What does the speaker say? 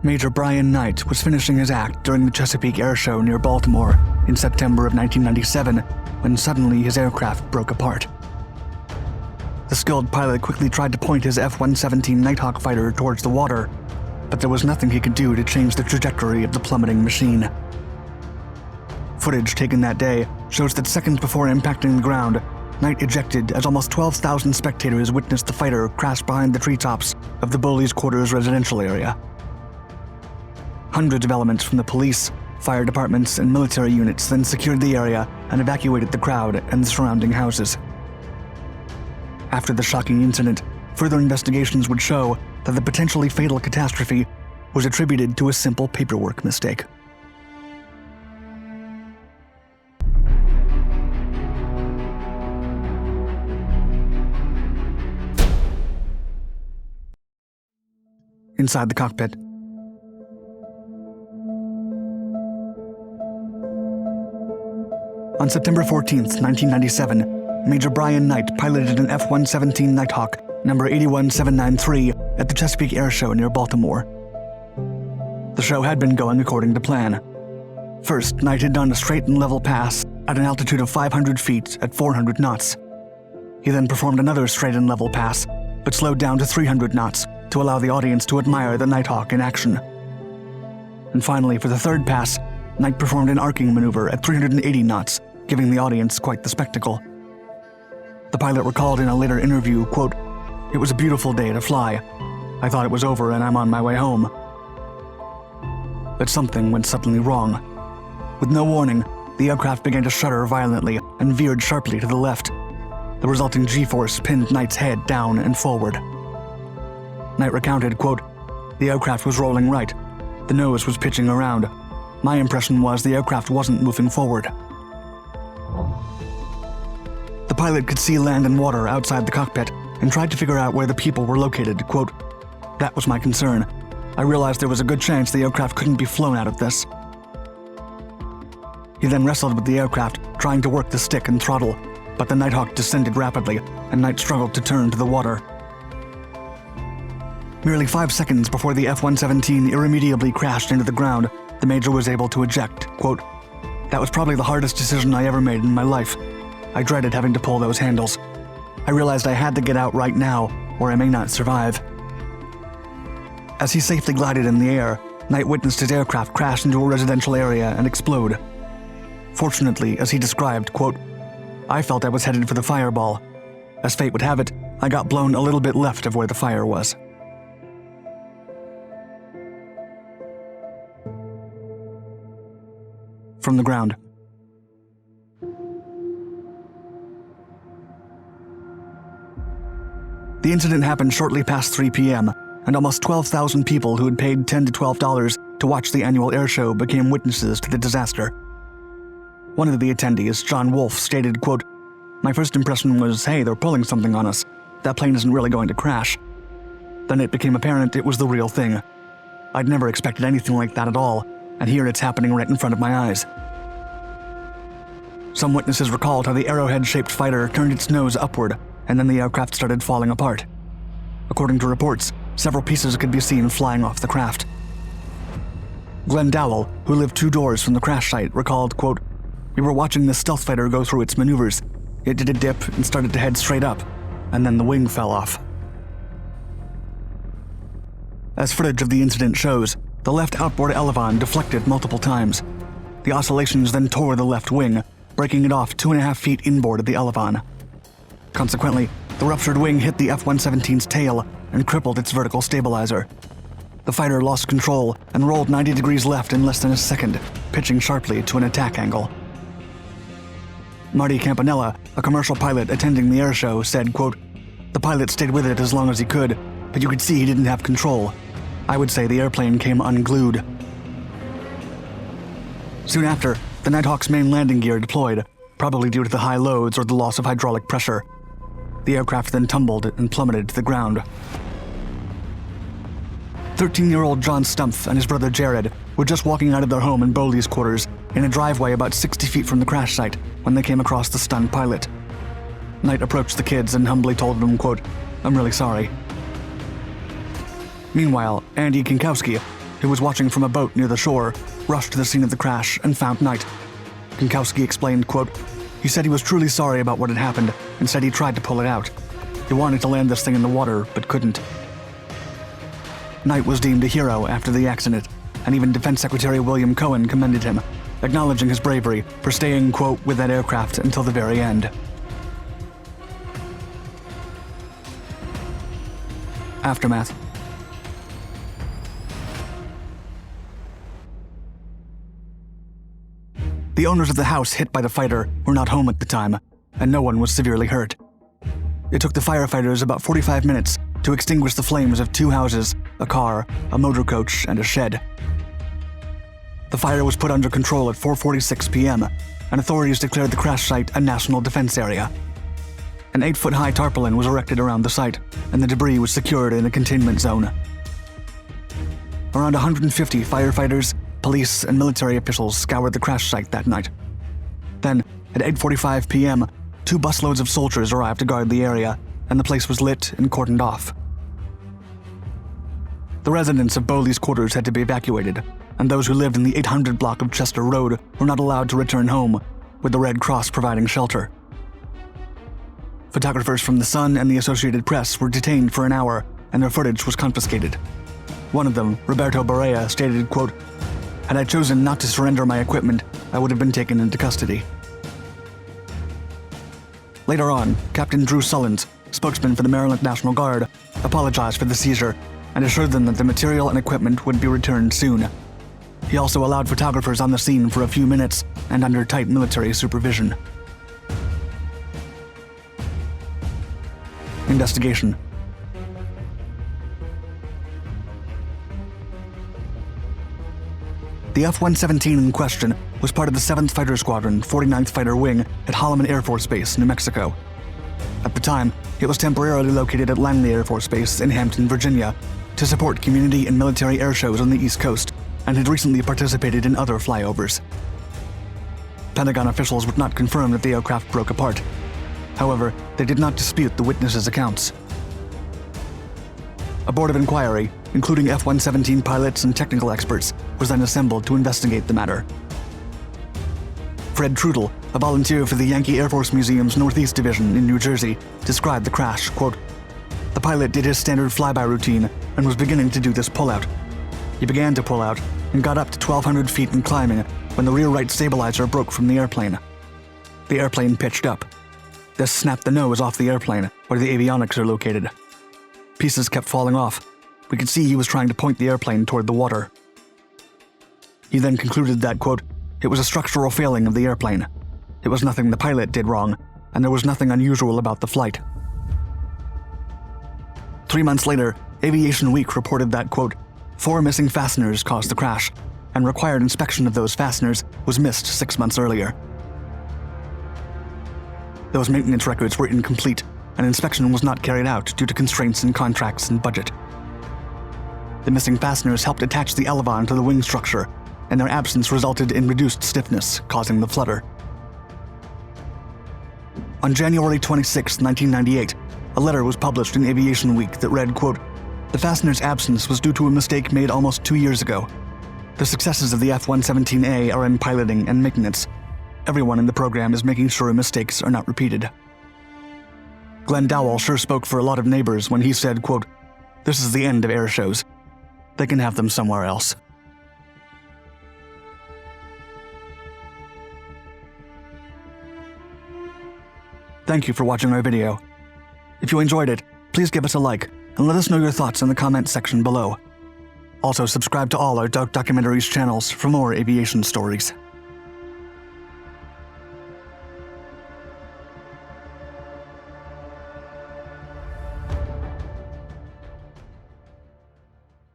Major Bryan Knight was finishing his act during the Chesapeake Air Show near Baltimore in September of 1997 when suddenly his aircraft broke apart. The skilled pilot quickly tried to point his F-117 Nighthawk fighter towards the water, but there was nothing he could do to change the trajectory of the plummeting machine. Footage taken that day shows that seconds before impacting the ground, Knight ejected as almost 12,000 spectators witnessed the fighter crash behind the treetops of the Bowleys Quarters residential area. Hundreds of elements from the police, fire departments, and military units then secured the area and evacuated the crowd and the surrounding houses. After the shocking incident, further investigations would show that the potentially fatal catastrophe was attributed to a simple paperwork mistake. Inside the cockpit. On September 14, 1997, Major Bryan Knight piloted an F-117 Nighthawk, number 81793, at the Chesapeake Air Show near Baltimore. The show had been going according to plan. First, Knight had done a straight and level pass at an altitude of 500 feet at 400 knots. He then performed another straight and level pass, but slowed down to 300 knots to allow the audience to admire the Nighthawk in action. And finally, for the third pass, Knight performed an arcing maneuver at 380 knots, giving the audience quite the spectacle. The pilot recalled in a later interview, quote, "It was a beautiful day to fly. I thought it was over and I'm on my way home." But something went suddenly wrong. With no warning, the aircraft began to shudder violently and veered sharply to the left. The resulting G-force pinned Knight's head down and forward. Knight recounted, quote, "The aircraft was rolling right. The nose was pitching around. My impression was the aircraft wasn't moving forward." The pilot could see land and water outside the cockpit and tried to figure out where the people were located, quote, "That was my concern. I realized there was a good chance the aircraft couldn't be flown out of this." He then wrestled with the aircraft, trying to work the stick and throttle, but the Nighthawk descended rapidly, and Knight struggled to turn to the water. Merely 5 seconds before the F-117 irremediably crashed into the ground, the Major was able to eject, quote, "That was probably the hardest decision I ever made in my life. I dreaded having to pull those handles. I realized I had to get out right now, or I may not survive." As he safely glided in the air, Knight witnessed his aircraft crash into a residential area and explode. Fortunately, as he described, quote, "I felt I was headed for the fireball. As fate would have it, I got blown a little bit left of where the fire was." From the ground. The incident happened shortly past 3 p.m., and almost 12,000 people who had paid $10 to $12 to watch the annual air show became witnesses to the disaster. One of the attendees, John Wolfe, stated, quote, "My first impression was, hey, they're pulling something on us. That plane isn't really going to crash. Then it became apparent it was the real thing. I'd never expected anything like that at all, and here it's happening right in front of my eyes." Some witnesses recalled how the arrowhead-shaped fighter turned its nose upward, and then the aircraft started falling apart. According to reports, several pieces could be seen flying off the craft. Glenn Dowell, who lived 2 doors from the crash site, recalled, quote, "We were watching the stealth fighter go through its maneuvers. It did a dip and started to head straight up, and then the wing fell off." As footage of the incident shows, the left outboard elevon deflected multiple times. The oscillations then tore the left wing, breaking it off 2.5 feet inboard of the elevon. Consequently, the ruptured wing hit the F-117's tail and crippled its vertical stabilizer. The fighter lost control and rolled 90 degrees left in less than a second, pitching sharply to an attack angle. Marty Campanella, a commercial pilot attending the air show, said, quote, "The pilot stayed with it as long as he could, but you could see he didn't have control. I would say the airplane came unglued." Soon after, the Nighthawk's main landing gear deployed, probably due to the high loads or the loss of hydraulic pressure. The aircraft then tumbled and plummeted to the ground. 13-year-old John Stumpf and his brother Jared were just walking out of their home in Bowleys Quarters in a driveway about 60 feet from the crash site when they came across the stunned pilot. Knight approached the kids and humbly told them, quote, "I'm really sorry." Meanwhile, Andy Kinkowski, who was watching from a boat near the shore, rushed to the scene of the crash and found Knight. Pinkowski explained, quote, "He said he was truly sorry about what had happened and said he tried to pull it out. He wanted to land this thing in the water, but couldn't." Knight was deemed a hero after the accident, and even Defense Secretary William Cohen commended him, acknowledging his bravery for staying, quote, with that aircraft until the very end. Aftermath. The owners of the house hit by the fighter were not home at the time, and no one was severely hurt. It took the firefighters about 45 minutes to extinguish the flames of 2 houses, a car, a motor coach, and a shed. The fire was put under control at 4:46 p.m., and authorities declared the crash site a national defense area. An 8-foot-high tarpaulin was erected around the site, and the debris was secured in a containment zone. Around 150 firefighters, police, and military officials scoured the crash site that night. Then, at 8:45 p.m., 2 busloads of soldiers arrived to guard the area, and the place was lit and cordoned off. The residents of Bowleys Quarters had to be evacuated, and those who lived in the 800 block of Chester Road were not allowed to return home, with the Red Cross providing shelter. Photographers from The Sun and the Associated Press were detained for an hour, and their footage was confiscated. One of them, Roberto Barea, stated, quote, "Had I chosen not to surrender my equipment, I would have been taken into custody." Later on, Captain Drew Sullins, spokesman for the Maryland National Guard, apologized for the seizure and assured them that the material and equipment would be returned soon. He also allowed photographers on the scene for a few minutes and under tight military supervision. Investigation. The F-117 in question was part of the 7th Fighter Squadron, 49th Fighter Wing at Holloman Air Force Base, New Mexico. At the time, it was temporarily located at Langley Air Force Base in Hampton, Virginia, to support community and military air shows on the East Coast, and had recently participated in other flyovers. Pentagon officials would not confirm that the aircraft broke apart. However, they did not dispute the witnesses' accounts. A board of inquiry, including F-117 pilots and technical experts, was then assembled to investigate the matter. Fred Trudel, a volunteer for the Yankee Air Force Museum's Northeast Division in New Jersey, described the crash, quote, "The pilot did his standard flyby routine and was beginning to do this pullout. He began to pull out and got up to 1,200 feet and climbing when the rear right stabilizer broke from the airplane. The airplane pitched up. This snapped the nose off the airplane, where the avionics are located. Pieces kept falling off. We could see he was trying to point the airplane toward the water." He then concluded that, quote, "It was a structural failing of the airplane. It was nothing the pilot did wrong, and there was nothing unusual about the flight." 3 months later, Aviation Week reported that, quote, "4 missing fasteners caused the crash, and required inspection of those fasteners was missed 6 months earlier." Those maintenance records were incomplete, and inspection was not carried out due to constraints in contracts and budget. The missing fasteners helped attach the elevon to the wing structure, and their absence resulted in reduced stiffness, causing the flutter. On January 26, 1998, a letter was published in Aviation Week that read, quote, "The fastener's absence was due to a mistake made almost 2 years ago. The successes of the F-117A are in piloting and maintenance. Everyone in the program is making sure mistakes are not repeated." Glenn Dowell sure spoke for a lot of neighbors when he said, quote, "This is the end of air shows. They can have them somewhere else." Thank you for watching our video. If you enjoyed it, please give us a like and let us know your thoughts in the comments section below. Also, subscribe to all our Dark Documentaries channels for more aviation stories.